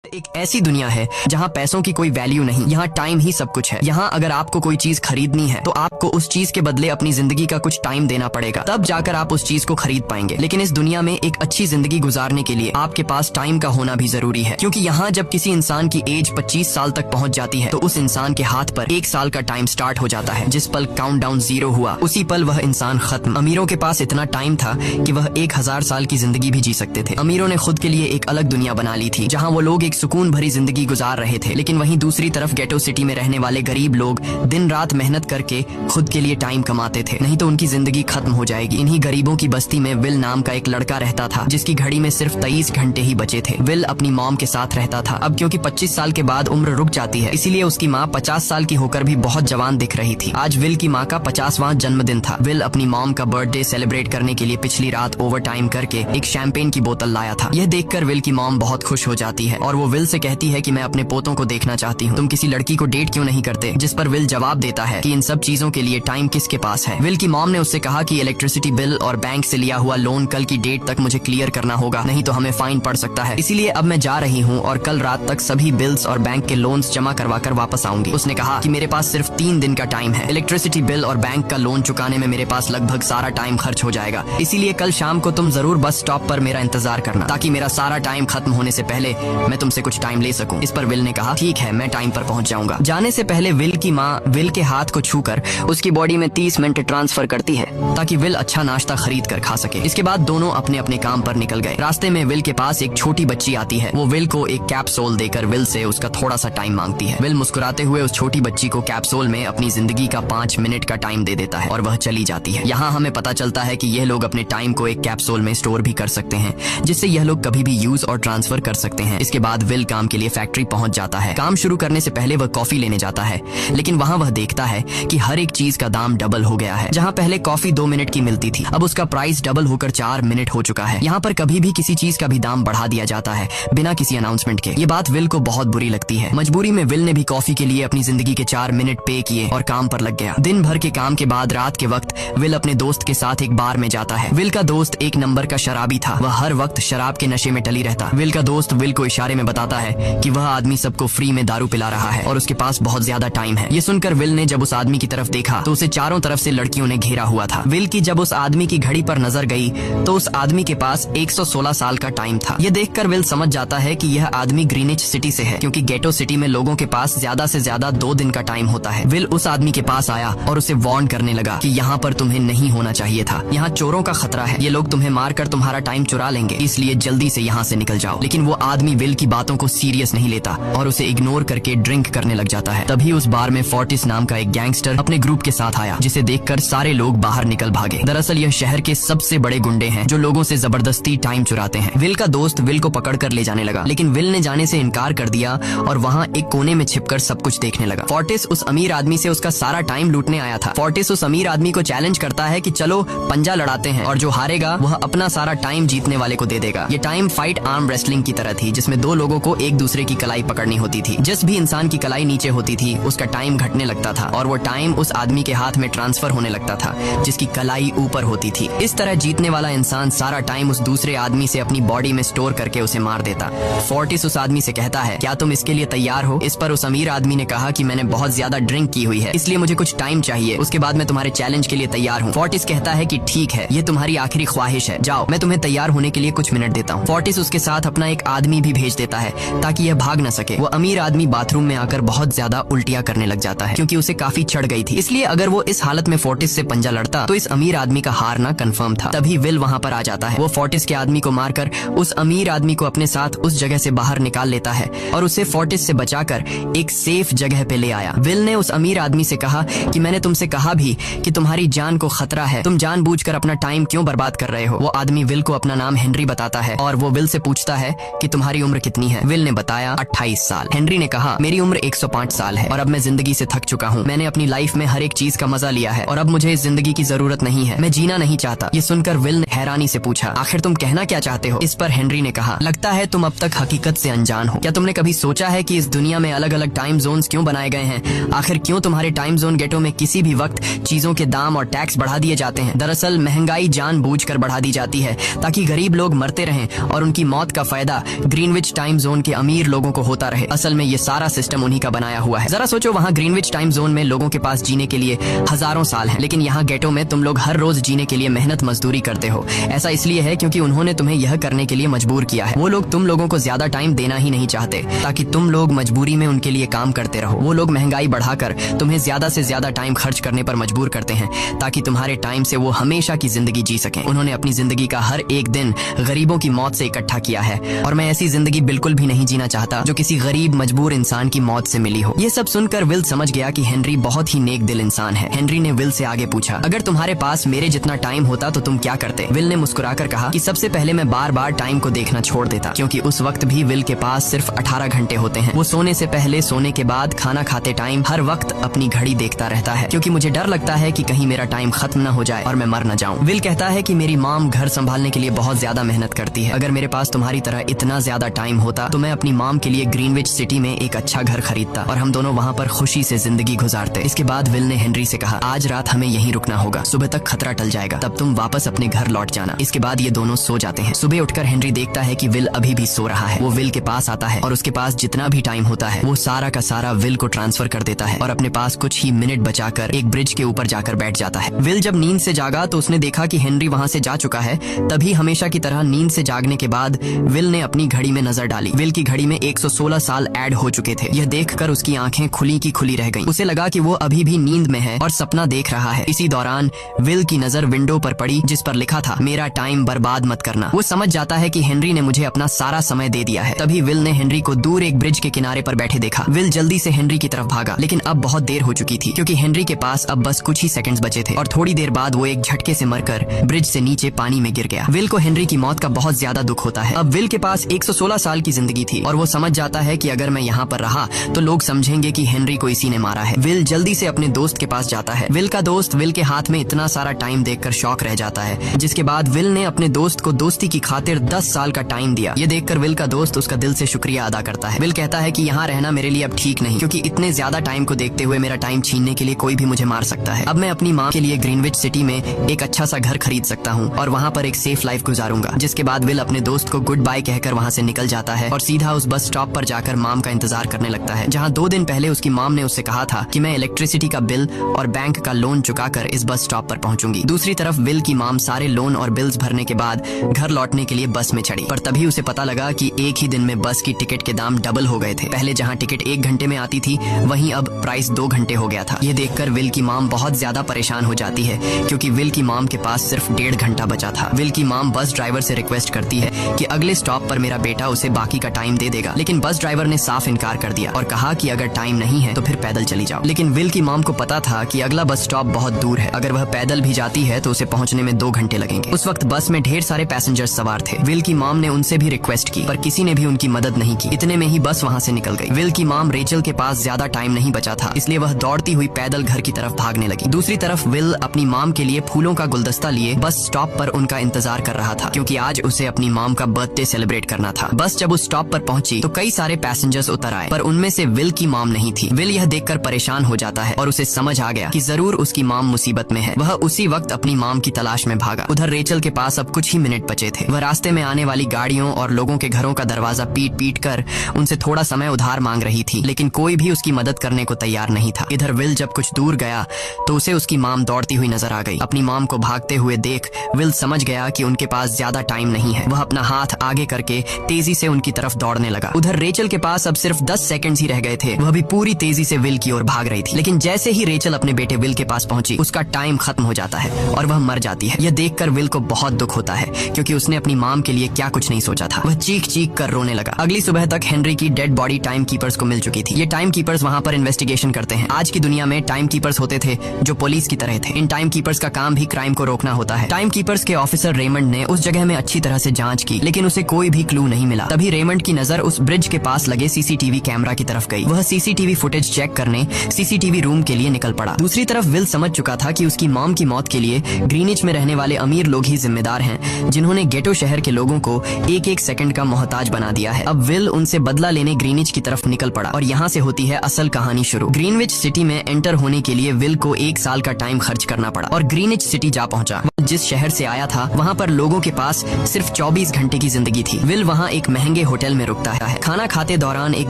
एक ऐसी दुनिया है जहाँ पैसों की कोई वैल्यू नहीं, यहाँ टाइम ही सब कुछ है। यहाँ अगर आपको कोई चीज खरीदनी है तो आपको उस चीज के बदले अपनी जिंदगी का कुछ टाइम देना पड़ेगा, तब जाकर आप उस चीज को खरीद पाएंगे। लेकिन इस दुनिया में एक अच्छी जिंदगी गुजारने के लिए आपके पास टाइम का होना भी जरूरी है, क्योंकि यहाँ जब किसी इंसान की एज 25 साल तक पहुँच जाती है तो उस इंसान के हाथ पर 1 साल का टाइम स्टार्ट हो जाता है। जिस पल काउंटडाउन 0 हुआ उसी पल वह इंसान खत्म। अमीरों के पास इतना टाइम था कि वह 1000 साल की जिंदगी भी जी सकते थे। अमीरों ने खुद के लिए एक अलग दुनिया बना ली थी जहाँ वो लोग एक सुकून भरी जिंदगी गुजार रहे थे। लेकिन वहीं दूसरी तरफ गेटो सिटी में रहने वाले गरीब लोग दिन रात मेहनत करके खुद के लिए टाइम कमाते थे, नहीं तो उनकी जिंदगी खत्म हो जाएगी। इन्हीं गरीबों की बस्ती में विल नाम का एक लड़का रहता था जिसकी घड़ी में सिर्फ 23 घंटे ही बचे थे। विल अपनी मॉम के साथ रहता था। अब क्योंकि 25 साल के बाद उम्र रुक जाती है, इसीलिए उसकी माँ 50 साल की होकर भी बहुत जवान दिख रही थी। आज विल की माँ का 50वां जन्मदिन था। विल अपनी मॉम का बर्थडे सेलिब्रेट करने के लिए पिछली रात ओवर टाइम करके एक शैंपेन की बोतल लाया था। यह देखकर विल की मॉम बहुत खुश हो जाती है और वो विल से कहती है कि मैं अपने पोतों को देखना चाहती हूँ, तुम किसी लड़की को डेट क्यों नहीं करते? जिस पर विल जवाब देता है कि इन सब चीजों के लिए टाइम किसके पास है। विल की मॉम ने उससे कहा कि इलेक्ट्रिसिटी बिल और बैंक से लिया हुआ लोन कल की डेट तक मुझे क्लियर करना होगा, नहीं तो हमें फाइन पड़ सकता है। इसीलिए अब मैं जा रही हूँ और कल रात तक सभी बिल्स और बैंक के लोन्स जमा करवा कर वापस आऊंगी। उसने कहा कि मेरे पास सिर्फ 3 दिन का टाइम है। इलेक्ट्रिसिटी बिल और बैंक का लोन चुकाने में मेरे पास लगभग सारा टाइम खर्च हो जाएगा, इसीलिए कल शाम को तुम जरूर बस स्टॉप पर मेरा इंतजार करना, ताकि मेरा सारा टाइम खत्म होने से पहले मैं तुमसे कुछ टाइम ले सकूं। इस पर विल ने कहा ठीक है, मैं टाइम पर पहुंच जाऊंगा। जाने से पहले विल की माँ विल के हाथ को छूकर उसकी बॉडी में 30 मिनट ट्रांसफर करती है ताकि विल अच्छा नाश्ता खरीद कर खा सके। इसके बाद दोनों अपने अपने काम पर निकल गए। रास्ते में विल के पास एक छोटी बच्ची आती है। वो विल को एक कैप्सूल देकर विल से उसका थोड़ा सा टाइम मांगती है। विल मुस्कुराते हुए उस छोटी बच्ची को कैप्सूल में अपनी जिंदगी का 5 मिनट का टाइम दे देता है और वह चली जाती है। यहाँ हमें पता चलता है कि यह लोग अपने टाइम को एक कैप्सूल में स्टोर भी कर सकते हैं, जिससे यह लोग कभी भी यूज और ट्रांसफर कर सकते हैं। इसके बाद विल काम के लिए फैक्ट्री पहुंच जाता है। काम शुरू करने से पहले वह कॉफी लेने जाता है, लेकिन वहाँ वह देखता है कि हर एक चीज का दाम डबल हो गया है। जहाँ पहले कॉफी 2 मिनट की मिलती थी, अब उसका प्राइस डबल होकर 4 मिनट हो चुका है। यहाँ पर कभी भी किसी चीज का भी दाम बढ़ा दिया जाता है बिना किसी अनाउंसमेंट के। ये बात विल को बहुत बुरी लगती है। मजबूरी में विल ने भी कॉफी के लिए अपनी जिंदगी के 4 मिनट पे किए और काम पर लग गया। दिन भर के काम के बाद रात के वक्त विल अपने दोस्त के साथ एक बार में जाता है। विल का दोस्त एक नंबर का शराबी था। वह हर वक्त शराब के नशे में टली रहता। विल का दोस्त विल को इशारे में बताता है कि वह आदमी सबको फ्री में दारू पिला रहा है और उसके पास बहुत ज्यादा टाइम है। ये सुनकर विल ने जब उस आदमी की तरफ देखा तो उसे चारों तरफ से लड़कियों ने घेरा हुआ था। विल की जब उस आदमी की घड़ी पर नजर गई तो उस आदमी के पास 116 साल का टाइम था। ये देखकर विल समझ जाता है कि यह आदमी ग्रीनिच सिटी से है, क्योंकि गेटो सिटी में लोगों के पास ज्यादा से ज्यादा 2 दिन का टाइम होता है। विल उस आदमी के पास आया और उसे वार्न करने लगा कि यहाँ पर तुम्हें नहीं होना चाहिए था। यहाँ चोरों का खतरा है, ये लोग तुम्हें मारकर तुम्हारा टाइम चुरा लेंगे, इसलिए जल्दी से यहाँ से निकल जाओ। लेकिन वो आदमी विल की बातों को सीरियस नहीं लेता और उसे इग्नोर करके ड्रिंक करने लग जाता है। तभी उस बार में फोर्टिस नाम का एक गैंगस्टर अपने ग्रुप के साथ आया, जिसे देखकर सारे लोग बाहर निकल भागे। दरअसल यह शहर के सबसे बड़े गुंडे हैं जो लोगों से जबरदस्ती टाइम चुराते हैं। विल का दोस्त विल को पकड़ कर ले जाने लगा, लेकिन विल ने जाने से इनकार कर दिया और वहाँ एक कोने में छिपकर सब कुछ देखने लगा। फोर्टिस उस अमीर आदमी से उसका सारा टाइम लूटने आया था। फोर्टिस उस अमीर आदमी को चैलेंज करता है कि चलो पंजा लड़ाते हैं और जो हारेगा वह अपना सारा टाइम जीतने वाले को दे देगा। ये टाइम फाइट आर्म रेसलिंग की तरह थी, जिसमें 2 लोगों को एक दूसरे की कलाई पकड़नी होती थी। जिस भी इंसान की कलाई नीचे होती थी उसका टाइम घटने लगता था और वो टाइम उस आदमी के हाथ में ट्रांसफर होने लगता था जिसकी कलाई ऊपर होती थी। इस तरह जीतने वाला इंसान सारा टाइम उस दूसरे आदमी से अपनी बॉडी में स्टोर करके उसे मार देता। फोर्टिस उस आदमी से कहता है क्या तुम इसके लिए तैयार हो? इस पर उस अमीर आदमी ने कहा कि मैंने बहुत ज्यादा ड्रिंक की हुई है, इसलिए मुझे कुछ टाइम चाहिए, उसके बाद मैं तुम्हारे चैलेंज के लिए तैयार हूँ। फोर्टिस कहता है कि ठीक है, ये तुम्हारी आखिरी ख्वाहिश है, जाओ मैं तुम्हें तैयार होने के लिए कुछ मिनट देता हूँ। फोर्टिस उसके साथ अपना एक आदमी भी भेज देता है ताकि यह भाग न सके। वो अमीर आदमी बाथरूम में आकर बहुत ज्यादा उल्टियां करने लग जाता है, क्योंकि उसे काफी चढ़ गई थी। इसलिए अगर वो इस हालत में फोर्टिस से पंजा लड़ता तो इस अमीर आदमी का हारना कंफर्म था। तभी विल वहाँ पर आ जाता है। वो फोर्टिस के आदमी को मारकर उस अमीर आदमी को अपने साथ उस जगह से बाहर निकाल लेता है और उसे फोर्टिस से बचाकर एक सेफ जगह पे ले आया। विल ने उस अमीर आदमी से कहा कि मैंने तुमसे कहा भी कि तुम्हारी जान को खतरा है, तुम जानबूझकर अपना टाइम क्यों बर्बाद कर रहे हो? वो आदमी विल को अपना नाम हेनरी बताता है और वो विल से पूछता है कि तुम्हारी उम्र कितनी है? विल ने बताया 28 साल। हेनरी ने कहा मेरी उम्र 105 साल है और अब मैं जिंदगी से थक चुका हूँ। मैंने अपनी लाइफ में हर एक चीज का मजा लिया है और अब मुझे इस जिंदगी की जरूरत नहीं है, मैं जीना नहीं चाहता। ये सुनकर विल ने हैरानी से पूछा आखिर तुम कहना क्या चाहते हो? इस पर हेनरी ने कहा लगता है तुम अब तक हकीकत से अनजान हो। क्या तुमने कभी सोचा है कि इस दुनिया में अलग अलग टाइम जोन्स क्यों बनाए गए हैं? आखिर क्यों तुम्हारे टाइम जोन गेटो में किसी भी वक्त चीजों के दाम और टैक्स बढ़ा दिए जाते हैं? दरअसल महंगाई जानबूझकर बढ़ा दी जाती है ताकि गरीब लोग मरते रहें और उनकी मौत का फायदा ग्रीनविच टाइम जोन के अमीर लोगों को होता रहे। असल में ये सारा सिस्टम उन्हीं का बनाया हुआ है। जरा सोचो, वहाँ ग्रीनविच टाइम जोन में लोगों के पास जीने के लिए हजारों साल हैं, लेकिन यहाँ गेटो में तुम लोग हर रोज जीने के लिए मेहनत मजदूरी करते हो। ऐसा इसलिए है क्योंकि उन्होंने तुम्हें यह करने के लिए मजबूर किया है। वो लोग तुम लोगों को ज्यादा टाइम देना ही नहीं चाहते ताकि तुम लोग मजबूरी में उनके लिए काम करते रहो। वो लोग महंगाई बढ़ाकर तुम्हें ज्यादा से ज्यादा टाइम खर्च करने पर मजबूर करते हैं ताकि तुम्हारे टाइम से वो हमेशा की जिंदगी जी सकें। उन्होंने अपनी जिंदगी का हर एक दिन गरीबों की मौत से इकट्ठा किया है और मैं ऐसी जिंदगी बिल्कुल भी नहीं जीना चाहता जो किसी गरीब मजबूर इंसान की मौत से मिली हो। ये सब सुनकर विल समझ गया कि हेनरी बहुत ही नेक दिल इंसान है। हेनरी ने विल से आगे पूछा, अगर तुम्हारे पास मेरे जितना टाइम होता तो तुम क्या करते? विल ने मुस्कुराकर कहा कि सबसे पहले मैं बार बार टाइम को देखना छोड़ देता, क्योंकि उस वक्त भी विल के पास सिर्फ 18 घंटे होते हैं। वो सोने से पहले, सोने के बाद, खाना खाते टाइम हर वक्त अपनी घड़ी देखता रहता है, क्योंकि मुझे डर लगता है कि कहीं मेरा टाइम खत्म न हो जाए और मैं मर न जाऊं। विल कहता है कि मेरी मॉम घर संभालने के लिए बहुत ज्यादा मेहनत करती है। अगर मेरे पास तुम्हारी तरह इतना ज्यादा टाइम होता तो मैं अपनी मॉम के लिए ग्रीनविच सिटी में एक अच्छा घर खरीदता और हम दोनों वहाँ पर खुशी से जिंदगी गुजारते। इसके बाद विल ने हेनरी से कहा, आज रात हमें यहीं रुकना होगा, सुबह तक खतरा टल जाएगा, तब तुम वापस अपने घर लौट जाना। इसके बाद ये दोनों सो जाते हैं। सुबह उठकर हेनरी देखता है कि विल अभी भी सो रहा है। वो विल के पास आता है और उसके पास जितना भी टाइम होता है वो सारा का सारा विल को ट्रांसफर कर देता है और अपने पास कुछ ही मिनट बचाकर एक ब्रिज के ऊपर जाकर बैठ जाता है। विल जब नींद से जागा तो उसने देखा कि हेनरी वहाँ से जा चुका है। तभी हमेशा की तरह नींद से जागने के बाद विल ने अपनी घड़ी में नजर डाली। विल की घड़ी में 116 साल ऐड हो चुके थे। यह देखकर उसकी आंखें खुली की खुली रह गईं। उसे लगा कि वो अभी भी नींद में है और सपना देख रहा है। इसी दौरान विल की नजर विंडो पर पड़ी जिस पर लिखा था, मेरा टाइम बर्बाद मत करना। वो समझ जाता है कि हेनरी ने मुझे अपना सारा समय दे दिया है। तभी विल ने हेनरी को दूर एक ब्रिज के किनारे पर बैठे देखा। विल जल्दी से हेनरी की तरफ भागा, लेकिन अब बहुत देर हो चुकी थी क्योंकि हेनरी के पास अब बस कुछ ही सेकंड्स बचे थे और थोड़ी देर बाद वो एक झटके से मरकर ब्रिज से नीचे पानी में गिर गया। विल को हेनरी की मौत का बहुत ज्यादा दुख होता है। अब विल के पास 116 साल की जिंदगी थी और वो समझ जाता है कि अगर मैं यहाँ पर रहा तो लोग समझेंगे कि हेनरी को इसी ने मारा है। विल जल्दी से अपने दोस्त के पास जाता है। विल का दोस्त विल के हाथ में इतना सारा टाइम देखकर शॉक रह जाता है, जिसके बाद विल ने अपने दोस्त को दोस्ती की खातिर 10 साल का टाइम दिया। ये देखकर विल का दोस्त उसका दिल से शुक्रिया अदा करता है। विल कहता है कि यहाँ रहना मेरे लिए अब ठीक नहीं, क्योंकि इतने ज्यादा टाइम को देखते हुए मेरा टाइम छीनने के लिए कोई भी मुझे मार सकता है। अब मैं अपनी माँ के लिए ग्रीनविच सिटी में एक अच्छा सा घर खरीद सकता हूँ और वहाँ पर एक सेफ लाइफ गुजारूंगा। जिसके बाद विल अपने दोस्त को गुड बाय कहकर वहाँ से निकल जाता है और सीधा उस बस स्टॉप पर जाकर माम का इंतजार करने लगता है, जहाँ 2 दिन पहले उसकी माम ने उससे कहा था कि मैं इलेक्ट्रिसिटी का बिल और बैंक का लोन चुकाकर इस बस स्टॉप पर पहुंचूंगी। दूसरी तरफ विल की माम सारे लोन और बिल्स भरने के बाद घर लौटने के लिए बस में चढ़ी, पर तभी उसे पता लगा कि एक ही दिन में बस की टिकट के दाम डबल हो गए थे। पहले जहाँ टिकट 1 घंटे में आती थी वहीं अब प्राइस 2 घंटे हो गया था। ये देखकर विल की माम बहुत ज्यादा परेशान हो जाती है, क्योंकि विल की माम के पास सिर्फ 1.5 घंटा बचा था। विल की माम बस ड्राइवर से रिक्वेस्ट करती है कि अगले स्टॉप पर मेरा बेटा उसे बाकी का टाइम दे देगा, लेकिन बस ड्राइवर ने साफ इनकार कर दिया और कहा कि अगर टाइम नहीं है तो फिर पैदल चली जाओ। लेकिन विल की माम को पता था कि अगला बस स्टॉप बहुत दूर है, अगर वह पैदल भी जाती है तो उसे पहुंचने में 2 घंटे लगेंगे। उस वक्त बस में ढेर सारे पैसेंजर्स सवार थे। विल की माम ने उनसे भी रिक्वेस्ट की, पर किसी ने भी उनकी मदद नहीं की। इतने में ही बस वहाँ से निकल गई। विल की माम रेचल के पास ज्यादा टाइम नहीं बचा था, इसलिए वह दौड़ती हुई पैदल घर की तरफ भागने लगी। दूसरी तरफ विल अपनी माम के लिए फूलों का गुलदस्ता लिए बस स्टॉप पर उनका इंतजार कर रहा था, क्योंकि आज उसे अपनी माम का बर्थडे सेलिब्रेट करना था। बस जब उस स्टॉप पर पहुंची तो कई सारे पैसेंजर्स उतर आए, पर उनमें से विल की माम नहीं थी। विल यह देखकर परेशान हो जाता है और उसे समझ आ गया कि जरूर उसकी माम मुसीबत में है। वह उसी वक्त अपनी माम की तलाश में भागा। उधर रेचल के पास अब कुछ ही मिनट बचे थे। वह रास्ते में आने वाली गाड़ियों और लोगों के घरों का दरवाजा पीट पीट कर उनसे थोड़ा समय उधार मांग रही थी, लेकिन कोई भी उसकी मदद करने को तैयार नहीं था। इधर विल जब कुछ दूर गया तो उसे उसकी माम दौड़ती हुई नजर आ गई। अपनी माम को भागते हुए देख विल समझ गया कि उनके पास ज्यादा टाइम नहीं है। वह अपना हाथ आगे करके तेजी से उनकी तरफ दौड़ने लगा। उधर रेचल के पास अब सिर्फ 10 सेकंड्स ही रह गए थे। वह भी पूरी तेजी से विल की ओर भाग रही थी, लेकिन जैसे ही रेचल अपने बेटे विल के पास पहुंची उसका टाइम खत्म हो जाता है और वह मर जाती है। यह देखकर विल को बहुत दुख होता है, क्योंकि उसने अपनी माम के लिए क्या कुछ नहीं सोचा था। वह चीख चीख कर रोने लगा। अगली सुबह तक हेनरी की डेड बॉडी टाइम कीपर्स को मिल चुकी थी। ये टाइम कीपर्स वहाँ पर इन्वेस्टिगेशन करते हैं। आज की दुनिया में टाइम कीपर्स होते थे जो पुलिस की तरह थे। इन टाइम कीपर्स का काम भी क्राइम को रोकना होता है। टाइम कीपर्स के ऑफिसर रेमंड ने उस जगह में अच्छी तरह से जांच की, लेकिन उसे कोई भी क्लू नहीं मिला। तभी रेमंड की नजर उस ब्रिज के पास लगे सीसीटीवी कैमरा की तरफ गई। वह सीसीटीवी फुटेज चेक करने सीसीटीवी रूम के लिए निकल पड़ा। दूसरी तरफ विल समझ चुका था कि उसकी मॉम की मौत के लिए ग्रीनिच में रहने वाले अमीर लोग ही जिम्मेदार हैं, जिन्होंने गेटो शहर के लोगों को एक एक सेकंड का मोहताज बना दिया है। अब विल उनसे बदला लेने ग्रीनिच की तरफ निकल पड़ा और यहाँ से होती है असल कहानी शुरू। ग्रीनविच सिटी में एंटर होने के लिए विल को 1 साल का टाइम खर्च करना पड़ा और ग्रीनिच सिटी जा पहुंचा। जिस शहर से आया था वहाँ पर लोगों के पास सिर्फ 24 घंटे की जिंदगी थी। विल वहाँ एक महंगे होटल में रुकता है। खाना खाते दौरान एक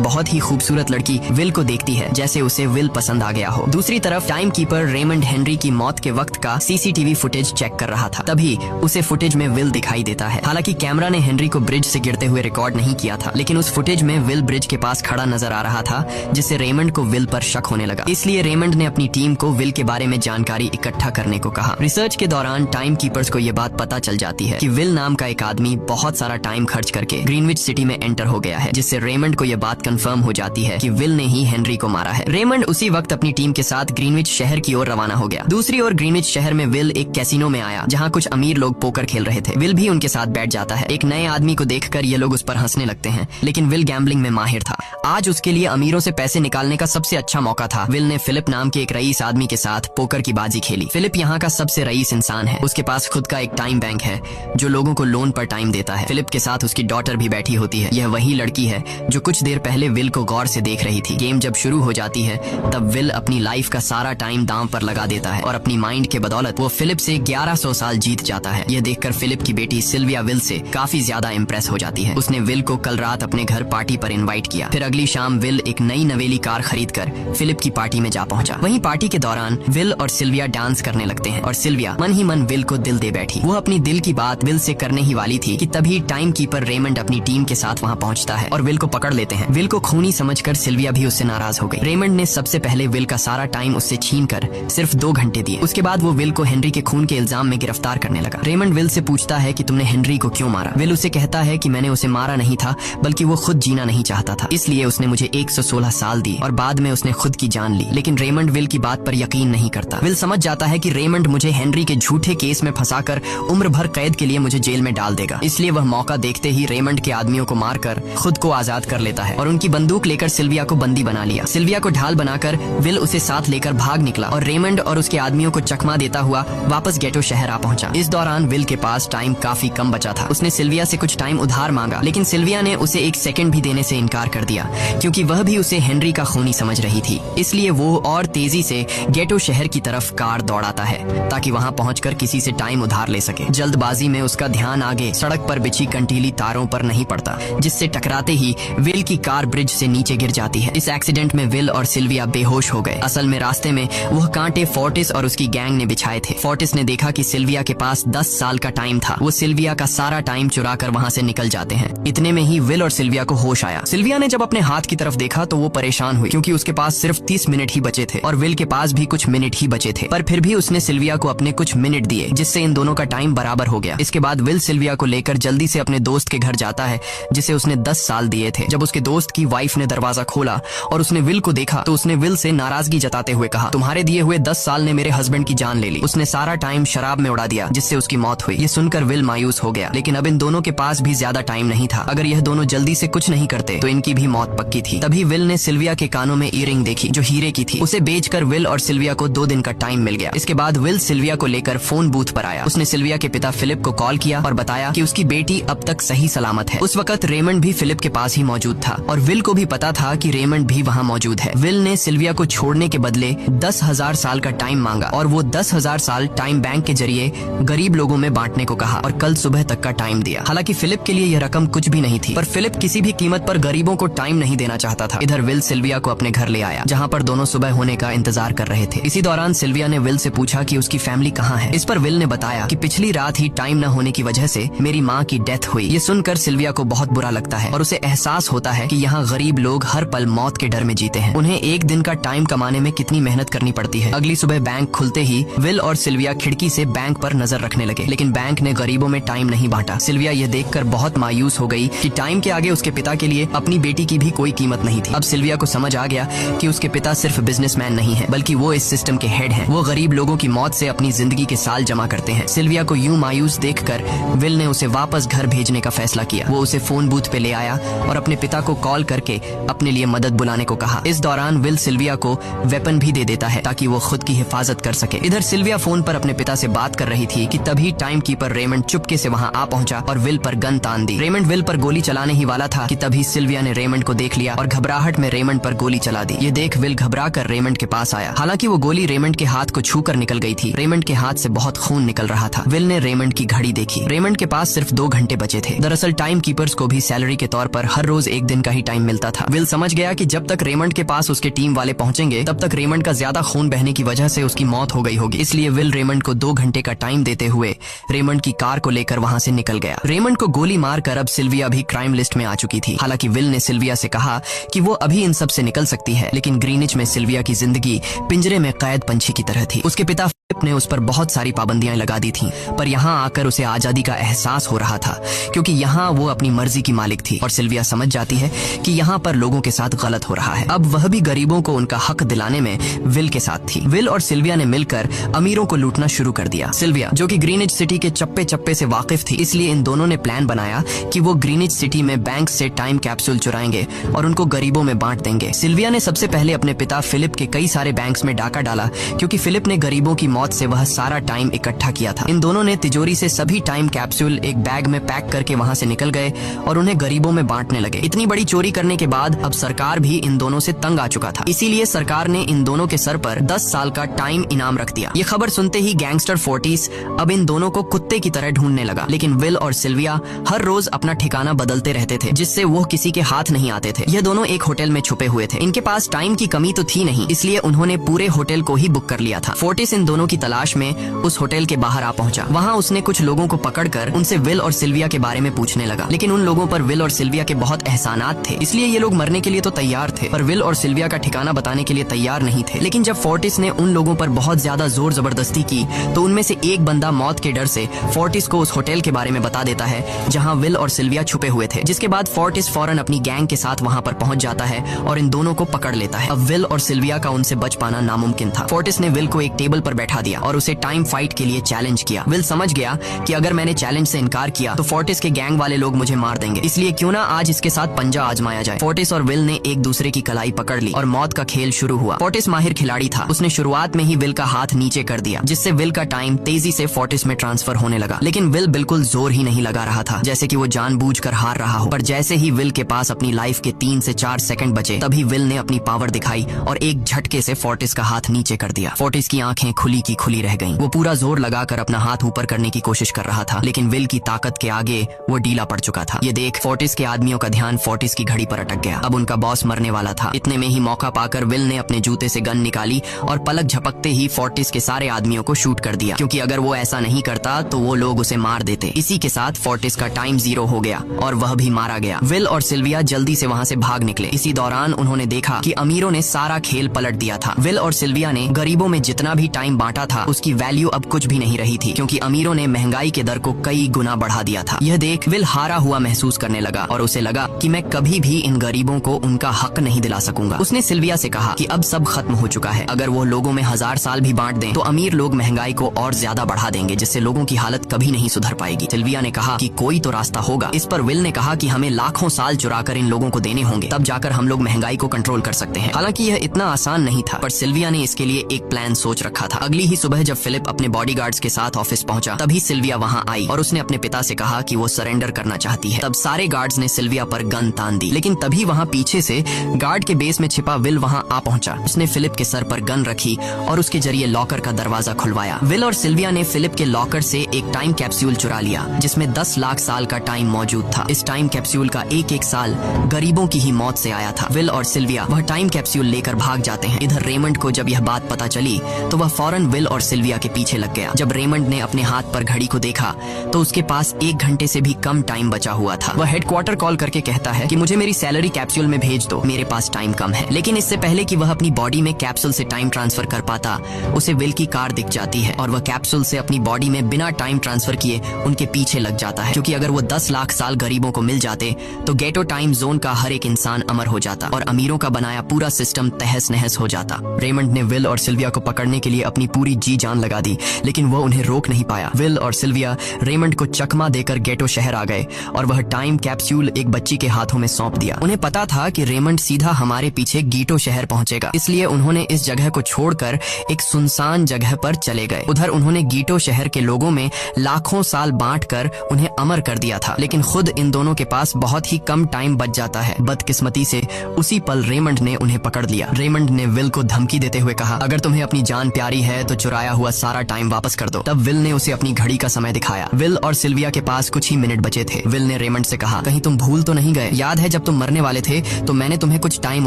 बहुत ही खूबसूरत लड़की विल को देखती है, जैसे उसे विल पसंद आ गया हो। दूसरी तरफ टाइम कीपर रेमंड हेनरी की मौत के वक्त का सीसीटीवी फुटेज चेक कर रहा था। तभी उसे फुटेज में विल दिखाई देता है। हालांकि कैमरा ने हेनरी को ब्रिज से गिरते हुए रिकॉर्ड नहीं किया था, लेकिन उस फुटेज में विल ब्रिज के पास खड़ा नजर आ रहा था, जिससे रेमंड को विल पर शक होने लगा। इसलिए रेमंड ने अपनी टीम को विल के बारे में जानकारी इकट्ठा करने को कहा। रिसर्च के दौरान टाइम कीपर्स को यह बात पता चल जाती है कि विल नाम का एक आदमी बहुत सारा टाइम खर्च करके ग्रीनविच सिटी में एंटर हो गया है, जिससे रेमंड को यह बात कंफर्म हो जाती है कि विल ने ही हेनरी को मारा है। रेमंड उसी वक्त अपनी टीम के साथ ग्रीनविच शहर की ओर रवाना हो गया। दूसरी ओर ग्रीनविच शहर में विल एक कैसीनो में आया, जहाँ कुछ अमीर लोग पोकर खेल रहे थे। विल भी उनके साथ बैठ जाता है। एक नए आदमी को देखकर ये लोग उस पर हंसने लगते हैं, लेकिन विल गैम्बलिंग में माहिर था। आज उसके लिए अमीरों से पैसे निकालने का सबसे अच्छा मौका था। विल ने फिलिप नाम के एक रईस आदमी के साथ पोकर की बाजी खेली। फिलिप यहाँ का सबसे रईस इंसान है। उसके पास खुद का एक टाइम बैंक है जो लोगों को लोन पर टाइम देता है। फिलिप के साथ उसकी डॉटर भी बैठी होती है। यह वही लड़की है जो कुछ देर पहले विल को गौर से देख रही थी। गेम जब शुरू हो जाती है तब विल अपनी लाइफ का सारा टाइम दांव पर लगा देता है और अपनी माइंड के बदौलत वो फिलिप से 1100 साल जीत जाता है। यह देखकर फिलिप की बेटी सिल्विया विल से काफी ज्यादा इम्प्रेस हो जाती है। उसने विल को कल रात अपने घर पार्टी पर इनवाइट किया। फिर अगली शाम विल एक नई नवेली कार खरीदकर फिलिप की पार्टी में जा पहुंचा। वहीं पार्टी के दौरान विल और सिल्विया डांस करने लगते हैं और सिल्विया मन ही मन विल को दिल दे बैठी। वो अपनी दिल की बात विल से करने ही वाली थी कि तभी टाइम कीपर रेमंड अपनी टीम के साथ वहां पहुंचता है और विल को पकड़ लेते हैं। विल को खूनी समझकर सिल्विया भी उससे नाराज हो गई। रेमंड ने सबसे पहले विल का सारा टाइम उससे छीनकर सिर्फ 2 घंटे दिए। उसके बाद वो विल को हेनरी के खून के इल्जाम में गिरफ्तार करने लगा। रेमंड विल से पूछता है कि तुमने हेनरी को क्यों मारा। विल उसे कहता है कि मैंने उसे मारा नहीं था, बल्कि वो खुद जीना नहीं चाहता था, इसलिए उसने मुझे 116 साल दी और बाद में उसने खुद की जान ली। लेकिन रेमंड विल की बात पर यकीन नहीं करता। विल समझ जाता है कि रेमंड मुझे हेनरी के झूठे केस में फंसाकर उम्र भर कैद के लिए मुझे जेल में डाल देगा, इसलिए वह मौका देखते ही रेमंड के आदमियों को मारकर खुद को आजाद कर लेता है और उनकी बंदूक लेकर सिल्विया को बंदी बना लिया। सिल्विया को ढाल बनाकर विल उसे साथ लेकर भाग निकला और रेमंड और उसके आदमियों को चकमा देता हुआ वापस गेटो शहर आ पहुंचा। इस दौरान विल के पास टाइम काफी कम बचा था। उसने सिल्विया से कुछ टाइम उधार मांगा, लेकिन सिल्विया ने उसे 1 सेकंड भी देने से इनकार कर दिया, क्योंकि वह भी उसे हेनरी का खूनी समझ रही थी। इसलिए वो और तेजी से गेटो शहर की तरफ कार दौड़ाता है ताकि वहां पहुंचकर किसी से टाइम उधार ले सके। जल्दबाजी में उसका ध्यान आगे सड़क पर बिछी कंटीली तारों पर नहीं पड़ता, जिससे टकराते ही विल की कार ब्रिज से नीचे गिर जाती है। इस एक्सीडेंट में विल और सिल्विया बेहोश हो गए। असल में रास्ते में वह कांटे फोर्टिस और उसकी गैंग ने बिछाए थे। फोर्टिस ने देखा कि सिल्विया के पास 10 साल का टाइम था। वो सिल्विया का सारा टाइम चुरा कर वहाँ से निकल जाते हैं। इतने में ही विल और सिल्विया को होश आया। सिल्विया ने जब अपने हाथ की तरफ देखा तो वो परेशान हुई, क्योंकि उसके पास सिर्फ 30 मिनट ही बचे थे और विल के पास भी कुछ मिनट ही बचे थे। पर फिर भी उसने सिल्विया को अपने कुछ मिनट दिए, जिससे इन दोनों का टाइम बराबर हो गया। इसके बाद विल सिल्विया को लेकर जल्दी से अपने दोस्त के घर जाता है, जिसे उसने 10 साल दिए थे। जब उसके दोस्त की वाइफ ने दरवाजा खोला और उसने विल को देखा तो उसने विल से नाराजगी जताते हुए कहा, तुम्हारे दिए हुए 10 साल ने मेरे हस्बैंड की जान ले ली। उसने सारा टाइम शराब में उड़ा दिया, जिससे उसकी मौत हुई। ये सुनकर विल मायूस हो गया, लेकिन अब इन दोनों के पास भी ज्यादा टाइम नहीं था। अगर यह दोनों जल्दी से कुछ नहीं करते तो इनकी भी मौत पक्की थी। तभी विल ने सिल्विया के कानों में ईयरिंग देखी जो हीरे की थी। उसे बेचकर विल और सिल्विया को 2 दिन का टाइम मिल गया। इसके बाद विल सिल्विया को लेकर फोन बूथ पर आया। उसने सिल्विया के पिता फिलिप को कॉल किया और बताया कि उसकी बेटी अब तक सही सलामत है। उस वक्त रेमंड भी फिलिप के पास ही मौजूद था और विल को भी पता था कि रेमंड भी वहाँ मौजूद है। विल ने सिल्विया को छोड़ने के बदले 10,000 साल का टाइम मांगा और वो 10,000 साल टाइम बैंक के जरिए गरीब लोगों में बांटने को कहा और कल सुबह तक का टाइम दिया। हालांकि फिलिप के लिए यह रकम कुछ भी नहीं थी, पर फिलिप किसी भी कीमत पर गरीबों को टाइम नहीं देना चाहता था। इधर विल सिल्विया को अपने घर ले आया, जहाँ पर दोनों सुबह होने का इंतजार कर रहे थे। इसी दौरान सिल्विया ने विल से पूछा कि उसकी फैमिली कहाँ है। इस पर विल ने बताया कि पिछली रात ही टाइम न होने की वजह से मेरी माँ की डेथ हुई। ये सुनकर सिल्विया को बहुत बुरा लगता है और उसे एहसास होता है कि यहाँ गरीब लोग हर पल मौत के डर में जीते हैं। उन्हें एक दिन का टाइम कमाने में कितनी मेहनत करनी पड़ती है। अगली सुबह बैंक खुलते ही विल और सिल्विया खिड़की से बैंक पर नजर रखने लगे, लेकिन बैंक ने गरीबों में टाइम नहीं बांटा। सिल्विया यह देखकर बहुत मायूस हो गई कि टाइम के आगे उसके पिता के लिए अपनी बेटी की भी कोई कीमत नहीं थी। अब सिल्विया को समझ आ गया कि उसके पिता सिर्फ बिजनेसमैन नहीं है, बल्कि वो इस सिस्टम के हेड हैं। वो गरीब लोगों की मौत से अपनी जिंदगी के साल जमा करते हैं। सिल्विया को यूं मायूस देखकर विल ने उसे वापस घर भेजने का फैसला किया। वो उसे फोन बूथ पे ले आया और अपने पिता को कॉल करके अपने लिए मदद बुलाने को कहा। इस दौरान विल सिल्विया को वेपन भी दे देता है ताकि वो खुद की हिफाजत कर सके। इधर सिल्विया फोन पर अपने पिता से बात कर रही थी कि तभी टाइम कीपर रेमंड चुपके से वहां आ पहुंचा और विल पर गन तान दी। रेमंड विल पर गोली चलाने ही वाला था कि तभी सिल्विया ने रेमंड को देख लिया और घबराहट में रेमंड पर गोली चला दी। ये देख विल घबरा कर रेमंड के पास आया। हालांकि वो गोली रेमंड के हाथ को छूकर निकल गई थी। रेमंड के हाथ से बहुत खून निकल रहा था। विल ने रेमंड की घड़ी देखी। रेमंड के पास सिर्फ 2 घंटे बचे थे। दरअसल टाइम कीपर्स को भी सैलरी के तौर पर हर रोज 1 दिन का ही टाइम मिलता था। विल समझ गया कि जब तक रेमंड के पास उसके टीम वाले पहुंचेंगे तब तक रेमंड का ज्यादा खून बहने की वजह से उसकी मौत हो गई होगी। इसलिए विल रेमंड को 2 घंटे का टाइम देते हुए रेमंड की कार को लेकर वहां से निकल गया। रेमंड को गोली मारकर अब सिल्विया भी क्राइम लिस्ट में आ चुकी थी। हालांकि विल ने सिल्विया से कहा कि वो अभी इन सब से निकल सकती है, लेकिन ग्रीनिच में सिल्विया की जिंदगी पिंजरे में कैद पंछी की तरह थी। उसके पिता फिलिप ने उस पर बहुत सारी पाबंदियां लगा दी थीं, पर यहाँ आकर उसे आजादी का एहसास हो रहा था, क्योंकि यहाँ वो अपनी मर्जी की मालिक थी और सिल्विया समझ जाती है कि यहाँ पर लोगों के साथ गलत हो रहा है। अब वह भी गरीबों को उनका हक दिलाने में विल के साथ थी। विल और सिल्विया ने मिलकर अमीरों को लूटना शुरू कर दिया। सिल्विया, जो कि ग्रीनिच सिटी के चप्पे चप्पे से वाकिफ थी, इसलिए इन दोनों ने प्लान बनाया कि वो ग्रीनिच सिटी में बैंक से टाइम कैप्सूल चुराएंगे और उनको गरीबों में बांट देंगे। सिल्विया ने सबसे पहले अपने पिता फिलिप के कई सारे बैंक्स में डाका डाला, क्योंकि फिलिप ने गरीबों की मौत से वह सारा टाइम इकट्ठा किया था। इन दोनों ने तिजोरी से सभी टाइम कैप्सूल एक बैग में पैक करके वहां से निकल गए और उन्हें गरीबों में बांटने लगे। इतनी बड़ी चोरी करने के बाद अब सरकार भी इन दोनों से तंग आ चुका था, इसीलिए सरकार ने इन दोनों के सर पर 10 साल का टाइम इनाम रख दिया। ये खबर सुनते ही गैंगस्टर फोर्टिस अब इन दोनों को कुत्ते की तरह ढूंढने लगा। लेकिन विल और सिल्विया हर रोज अपना ठिकाना बदलते रहते थे, जिससे वो किसी के हाथ नहीं आते थे। ये दोनों एक होटल में छुपे हुए थे। इनके पास टाइम की कमी तो थी नहीं, इसलिए उन्होंने पूरे होटल को ही बुक कर लिया था। फोर्टिस इन दोनों की तलाश में उस होटल के बाहर आ पहुंचा। वहां उसने कुछ लोगों को पकड़कर उनसे विल और सिल्विया के बारे में पूछने लगा, लेकिन उन लोगों पर विल और सिल्विया के बहुत एहसानात थे, इसलिए ये लोग मरने के लिए तो तैयार थे, पर विल और सिल्विया का ठिकाना बताने के लिए तैयार नहीं थे। लेकिन जब फोर्टिस ने उन लोगों पर बहुत ज्यादा जोर जबरदस्ती की, तो उनमें से एक बंदा मौत के डर से फोर्टिस को उस होटल के बारे में बता देता है जहां विल और सिल्विया छुपे हुए थे। जिसके बाद फोर्टिस फौरन अपनी गैंग के साथ वहां पर पहुंच जाता है और इन दोनों को पकड़ लेता है। अब विल और सिल्विया का उनसे बच पाना नामुमकिन था। फोर्टिस ने विल को एक टेबल पर बैठा दिया और उसे टाइम फाइट के लिए चैलेंज किया। विल समझ गया कि अगर मैंने चैलेंज से इनकार किया तो फोर्टिस के गैंग वाले लोग मुझे मार देंगे, इसलिए क्यों ना आज इसके साथ पंजा आजमाया जाए। फोर्टिस और विल ने एक दूसरे की कलाई पकड़ ली और मौत का खेल शुरू हुआ। फोर्टिस माहिर खिलाड़ी था। उसने शुरुआत में ही विल का हाथ नीचे कर दिया, जिससे विल का टाइम तेजी से फोर्टिस में ट्रांसफर होने लगा। लेकिन विल बिल्कुल जोर ही नहीं लगा रहा था, जैसे कि वो जानबूझकर हार रहा हो। पर जैसे ही विल के पास अपनी लाइफ के 3 से 4 सेकंड बचे, तभी विल ने अपनी पावर दिखाई और एक झटके से फोर्टिस का हाथ नीचे कर दिया। फोर्टिस की आंखें खुली की खुली रह गईं। वो पूरा जोर लगाकर अपना हाथ ऊपर करने की कोशिश कर रहा था, लेकिन विल की ताकत के आगे वो डीला पड़ चुका था। ये देख फोर्टिस के आदमियों का ध्यान फोर्टिस की घड़ी पर अटक गया। अब उनका बॉस मरने वाला था। इतने में ही मौका पाकर विल ने अपने जूते से गन निकाली और पलक झपकते ही फोर्टिस के सारे आदमियों को शूट कर दिया, क्योंकि अगर वो ऐसा नहीं करता तो वो लोग उसे मार देते। इसी के साथ फोर्टिस का टाइम 0 हो गया और वह भी मारा गया। विल और सिल्विया जल्दी से वहां से भाग निकले। इसी दौरान उन्होंने देखा कि अमीरों ने सारा खेल पलट दिया था। विल और सिल्विया ने गरीबों में जितना भी टाइम बांटा था उसकी वैल्यू अब कुछ भी नहीं रही थी, क्योंकि अमीरों ने महंगाई के दर को कई गुना बढ़ा दिया था। यह देख विल हारा हुआ महसूस करने लगा और उसे लगा कि मैं कभी भी इन गरीबों को उनका हक नहीं दिला सकूंगा। उसने सिल्विया से कहा कि अब सब खत्म हो चुका है। अगर वो लोगों में 1000 साल भी बांट दें तो अमीर लोग महंगाई को और ज्यादा बढ़ा देंगे, जिससे लोगों की हालत कभी नहीं सुधर पाएगी। सिल्विया ने कहा कि कोई तो रास्ता होगा। इस पर विल ने कहा कि हमें लाखों साल चुरा कर इन लोगों को देने होंगे, तब जाकर हम लोग महंगाई को कंट्रोल कर सकते हैं। हालांकि यह इतना आसान नहीं था, पर सिल्विया ने इसके लिए एक प्लान सोच रखा था। अगली ही सुबह जब फिलिप अपने बॉडीगार्ड्स के साथ ऑफिस पहुंचा, तभी सिल्विया वहां आई और उसने अपने पिता से कहा कि वो सरेंडर करना चाहती है। तब सारे गार्ड्स ने सिल्विया पर गन तान दी, लेकिन तभी वहां पीछे से गार्ड के बेस में छिपा विल वहां आ पहुंचा। उसने फिलिप के सर पर गन रखी और उसके जरिए लॉकर का दरवाजा खुलवाया। विल और सिल्विया ने फिलिप के लॉकर से एक टाइम कैप्सूल चुरा लिया, जिसमें 10 लाख साल का टाइम मौजूद था। इस टाइम कैप्सूल का एक साल गरीबों की ही मौत से आया था। विल और सिल्विया वह टाइम कैप्सूल लेकर भाग जाते हैं। इधर रेमंड को जब यह बात पता चली तो वह फौरन विल और सिल्विया के पीछे लग गया। जब रेमंड ने अपने हाथ पर घड़ी को देखा तो उसके पास 1 घंटे से भी कम टाइम बचा हुआ था। वह हेडक्वार्टर कॉल करके कहता है कि मुझे मेरी सैलरी कैप्सूल में भेज दो, मेरे पास टाइम कम है। लेकिन इससे पहले कि वह अपनी बॉडी में कैप्सूल से टाइम ट्रांसफर कर पाता, उसे विल की कार दिख जाती है और वह कैप्सूल से अपनी बॉडी में बिना टाइम ट्रांसफर किए उनके पीछे लग जाता है, क्योंकि अगर वो 10 लाख साल गरीबों को मिल जाते तो गेटो टाइम जोन का हर एक इंसान अमर हो जाता और अमीरों का बनाया पूरा सिस्टम तहस नहस हो जाता। रेमंड ने विल और सिल्विया को पकड़ने के लिए अपनी पूरी पूरी जी जान लगा दी, लेकिन वो उन्हें रोक नहीं पाया। विल और सिल्विया रेमंड को चकमा देकर गेटो शहर आ गए और वह टाइम कैप्सूल एक बच्ची के हाथों में सौंप दिया। उन्हें पता था कि रेमंड सीधा हमारे पीछे गीटो शहर पहुंचेगा, इसलिए उन्होंने इस जगह को छोड़कर एक सुनसान जगह पर चले गए। उधर उन्होंने गीटो शहर के लोगों में लाखों साल बांटकर उन्हें अमर कर दिया था, लेकिन खुद इन दोनों के पास बहुत ही कम टाइम बच जाता है। बदकिस्मती से उसी पल रेमंड ने उन्हें पकड़ लिया। रेमंड ने विल को धमकी देते हुए कहा, अगर तुम्हें अपनी जान प्यारी है तो चुराया हुआ सारा टाइम वापस कर दो। तब विल ने उसे अपनी घड़ी का समय दिखाया। विल और सिल्विया के पास कुछ ही मिनट बचे थे। विल ने रेमंड से कहा, कहीं तुम भूल तो नहीं गए? याद है जब तुम मरने वाले थे तो मैंने तुम्हें कुछ टाइम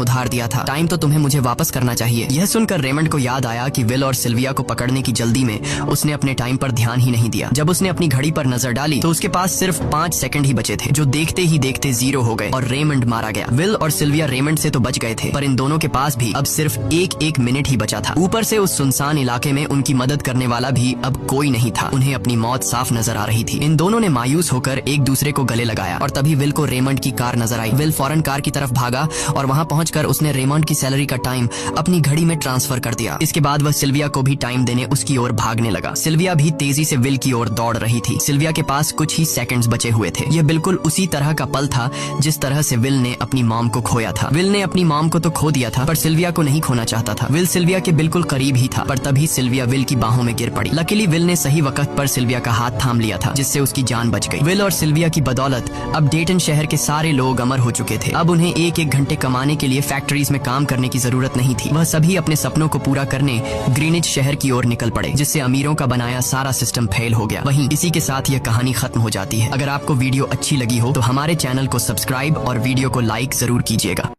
उधार दिया था। टाइम तो तुम्हें मुझे वापस करना चाहिए। यह सुनकर रेमंड को याद आया कि विल और सिल्विया को पकड़ने की जल्दी में उसने अपने टाइम पर ध्यान ही नहीं दिया। जब उसने अपनी घड़ी पर नजर डाली तो उसके पास सिर्फ 5 सेकंड ही बचे थे, जो देखते ही देखते 0 हो गए और रेमंड मारा गया। विल और सिल्विया रेमंड से तो बच गए थे, पर इन दोनों के पास भी अब सिर्फ एक मिनट ही बचा था। ऊपर से उस सुनसान इलाके में उनकी मदद करने वाला भी अब कोई नहीं था। उन्हें अपनी मौत साफ नजर आ रही थी। इन दोनों ने मायूस होकर एक दूसरे को गले लगाया और तभी विल को रेमंड की कार नजर आई। विल फौरन कार की तरफ भागा और वहां पहुंचकर उसने रेमंड की सैलरी का टाइम अपनी घड़ी में ट्रांसफर कर दिया। इसके बाद वह सिल्विया को भी टाइम देने उसकी ओर भागने लगा। सिल्विया भी तेजी से विल की ओर दौड़ रही थी। सिल्विया के पास कुछ ही सेकंड्स बचे हुए थे। यह बिल्कुल उसी तरह का पल था जिस तरह से विल ने अपनी मॉम को खोया था। विल ने अपनी मॉम को तो खो दिया था, पर सिल्विया को नहीं खोना चाहता था। विल सिल्विया के बिल्कुल करीब ही था, पर तभी सिल्विया विल की बाहों में गिर पड़ी। लकीली विल ने सही वक्त पर सिल्विया का हाथ थाम लिया था, जिससे उसकी जान बच गई। विल और सिल्विया की बदौलत अब डेटन शहर के सारे लोग अमर हो चुके थे। अब उन्हें एक घंटे कमाने के लिए फैक्ट्रीज में काम करने की जरूरत नहीं थी। वह सभी अपने सपनों को पूरा करने ग्रीनिच शहर की ओर निकल पड़े, जिससे अमीरों का बनाया सारा सिस्टम फेल हो गया। वहीं इसी के साथ यह कहानी खत्म हो जाती है। अगर आपको वीडियो अच्छी लगी हो तो हमारे चैनल को सब्सक्राइब और वीडियो को लाइक जरूर कीजिएगा।